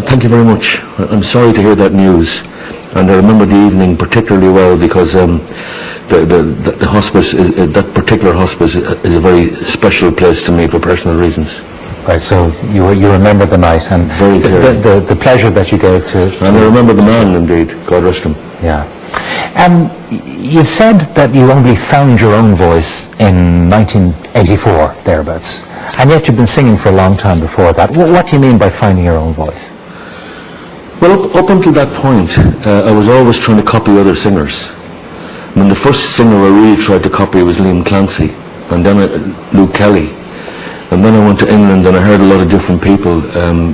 Thank you very much. I'm sorry to hear that news, and I remember the evening particularly well because the hospice, that particular hospice, is a very special place to me for personal reasons. Right, so you remember the night and very the pleasure that you gave to... And I remember the man, indeed, God rest him. Yeah. You've said that you only found your own voice in 1984, thereabouts, and yet you've been singing for a long time before that. What do you mean by finding your own voice? Well, up until that point, I was always trying to copy other singers. I mean, the first singer I really tried to copy was Liam Clancy, and then Luke Kelly. And then I went to England and I heard a lot of different people,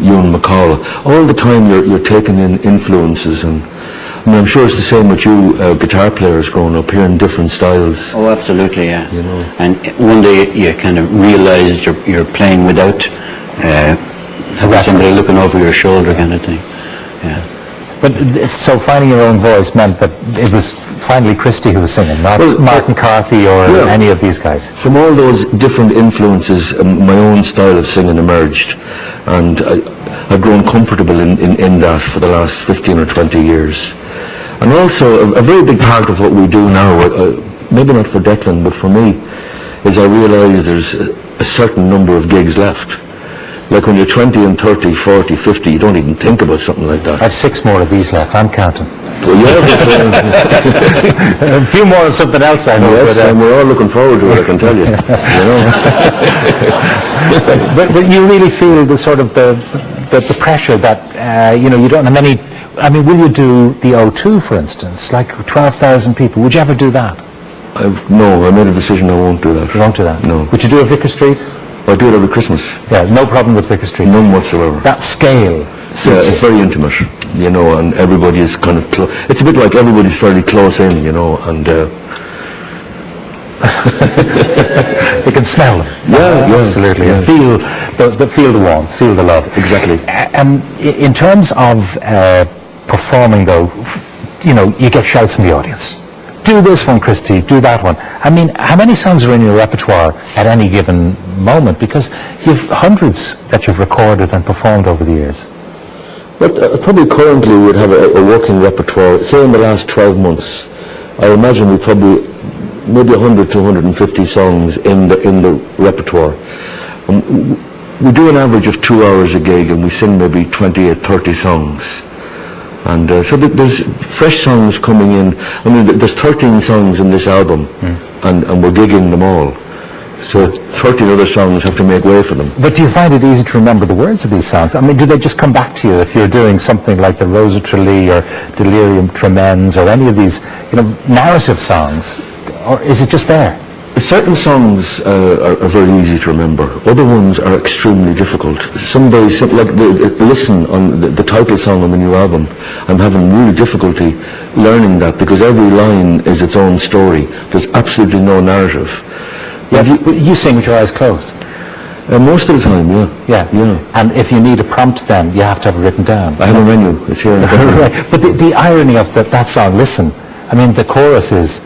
Ewan McCall. All the time you're taking in influences, and I mean, I'm sure it's the same with you, guitar players growing up, hearing different styles. Oh, absolutely, yeah. You know. And one day you kind of realised you're playing without having somebody looking over your shoulder, kind of thing. Yeah. But so finding your own voice meant that it was finally Christy who was singing, not Martin Carthy or any of these guys. From all those different influences, my own style of singing emerged, and I've grown comfortable in that for the last 15 or 20 years. And also, a very big part of what we do now, maybe not for Declan, but for me, is I realise there's a certain number of gigs left. Like when you're 20 and 30, 40, 50, you don't even think about something like that. I have 6 more of these left, I'm counting. Well, yeah, a few more of something else, I know. Yes, and we're all looking forward to it, I can tell you. But you really feel the sort of the pressure that, you don't have many... I mean, will you do the O2, for instance, like 12,000 people? Would you ever do that? No, I made a decision I won't do that. You won't do that? No. Would you do a Vicar Street? I do it every Christmas. Yeah, no problem with Vicar Street? None whatsoever. That scale suits it's very intimate, and everybody is kind of close. It's a bit like everybody's fairly close in, and... You can smell them. Yeah, absolutely. Yeah. And feel the warmth, feel the love. Exactly. In terms of performing, though, you get shouts from the audience. Do this one, Christy, do that one. I mean, how many songs are in your repertoire at any given moment? Because you've hundreds that you've recorded and performed over the years. But probably currently we'd have a working repertoire. Say in the last 12 months, I imagine we probably maybe 100 to 150 songs in the repertoire. We do an average of 2 hours a gig, and we sing maybe 20 or 30 songs. And so there's fresh songs coming in. I mean, there's 13 songs in this album, and we're gigging them all. So 13 other songs have to make way for them. But do you find it easy to remember the words of these songs? I mean, do they just come back to you if you're doing something like the Rosa Tralee or Delirium Tremens or any of these, narrative songs? Or is it just there? Certain songs are very easy to remember. Other ones are extremely difficult. Some very simple, like Listen on the title song on the new album. I'm having real difficulty learning that because every line is its own story. There's absolutely no narrative. Yeah, you sing with your eyes closed? Most of the time, yeah. Yeah. And if you need a prompt then, you have to have it written down. I have a menu. It's here in the Right. But the irony of that song, Listen, I mean, the chorus is,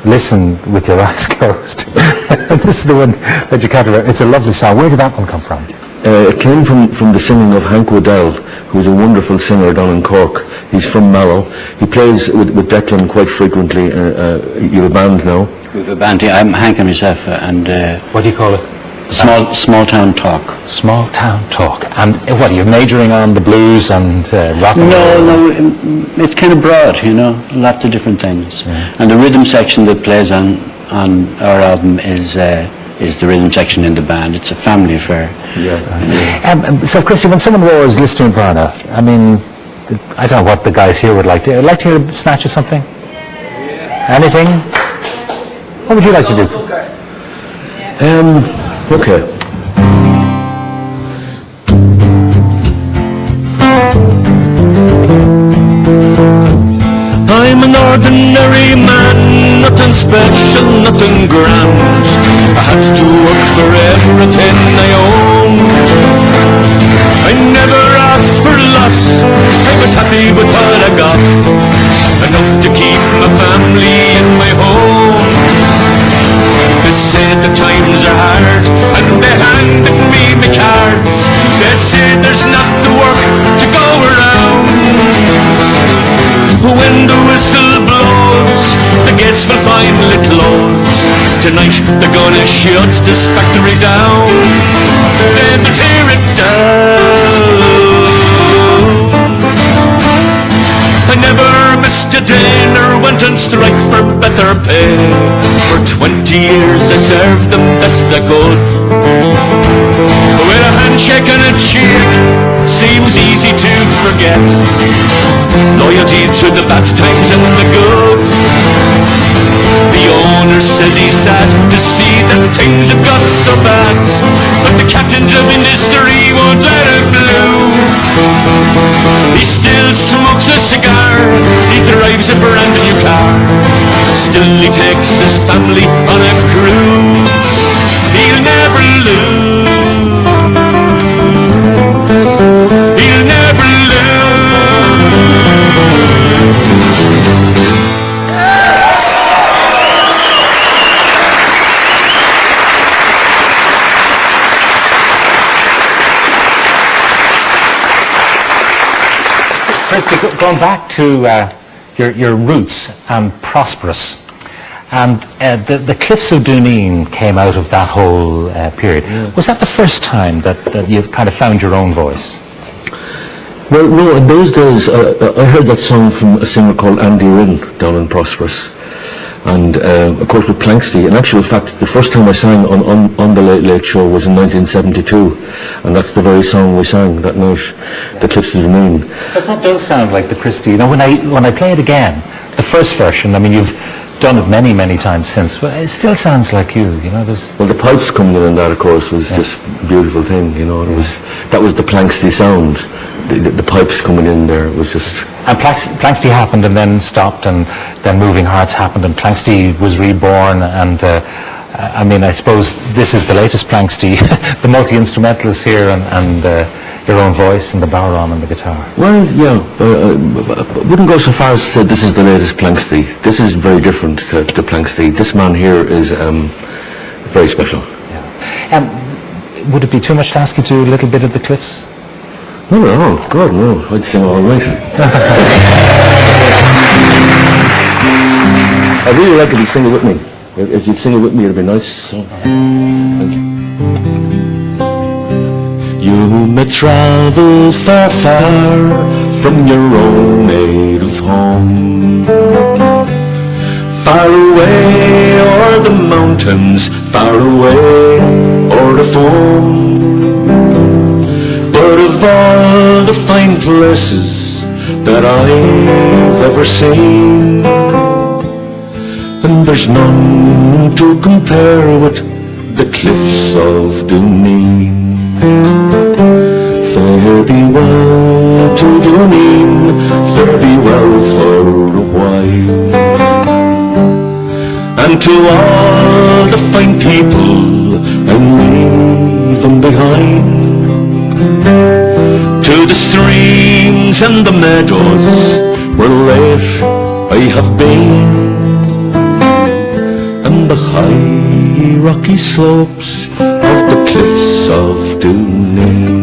listen with your eyes closed. This is the one that you can't remember. It's a lovely song. Where did that one come from? It came from the singing of Hank Waddell, who's a wonderful singer down in Cork. He's from Mallow. He plays with Declan quite frequently. You have a band now? We have a band here. I'm Hank and myself, and... what do you call it? Small Town Talk. Small Town Talk. And what, are you majoring on the blues and rock and roll? No, it's kind of broad, lots of different things. Yeah. And the rhythm section that plays on our album is the rhythm section in the band. It's a family affair. Yeah. So, Christy, when someone was listening to Varna, I mean, I don't know what the guys here would like to... I'd like to hear a snatch of something? Anything? What would you like to do? Okay. I'm an ordinary man, nothing special, nothing grand. I had to work for everything I own. I never asked for less, I was happy with what I got. Enough to keep my family in my home. They said the times are hard, and they handed me my cards. They said there's not the work to go finally close. Tonight they're gonna shut this factory down, then they tear it down. I never missed a day nor went on strike for better pay. For 20 years I served them best I could. With a handshake and a cheer seems easy to forget. Loyalty through the bad times and the good. The owner says he's sad to see that things have got so bad, but the captains of industry won't let it bloom. He still smokes a cigar, he drives a brand new car, still he takes his family on a cruise. He'll never lose, he'll never Christy, going back to your roots and Prosperous, and the Cliffs of Dooneen came out of that whole period. Yeah. Was that the first time that you kind of found your own voice? Well, no, in those days, I heard that song from a singer called Andy Rinn down in Prosperous. And, of course, with Planksty. In actual fact, the first time I sang on The Late Late Show was in 1972. And that's the very song we sang that night, The Cliffs of Dooneen. Because that does sound like the Christy. You know, when I play it again, the first version, I mean, you've done it many, many times since, but it still sounds like you know, there's... Well, the pipes coming in that, of course, was just a beautiful thing, you know. That was the Planksty sound. The pipes coming in there, it was just... And Planksty happened and then stopped, and then Moving Hearts happened, and Planksty was reborn, and I mean, I suppose this is the latest Planksty, the multi-instrumentalist here, and your own voice and the baron and the guitar. Well, yeah, I wouldn't go so far as to say this is the latest Planksty. This is very different to Planksty. This man here is very special. Yeah. Would it be too much to ask you to do a little bit of the Cliffs? No, no, God, no. I'd sing all right. I'd really like if you'd sing it with me. If you'd sing it with me, it'd be nice. So, thank you. You may travel far, far from your own native home, far away o'er the mountains, far away o'er the foam. But of all the fine places that I've ever seen, and there's none to compare with the Cliffs of Dooneen. Fare thee well to Dooneen, fare thee well for a while, and to all the fine people I'm leaving behind, to the streams and the meadows where late I have been, and the high rocky slopes of the Cliffs of Dooneen.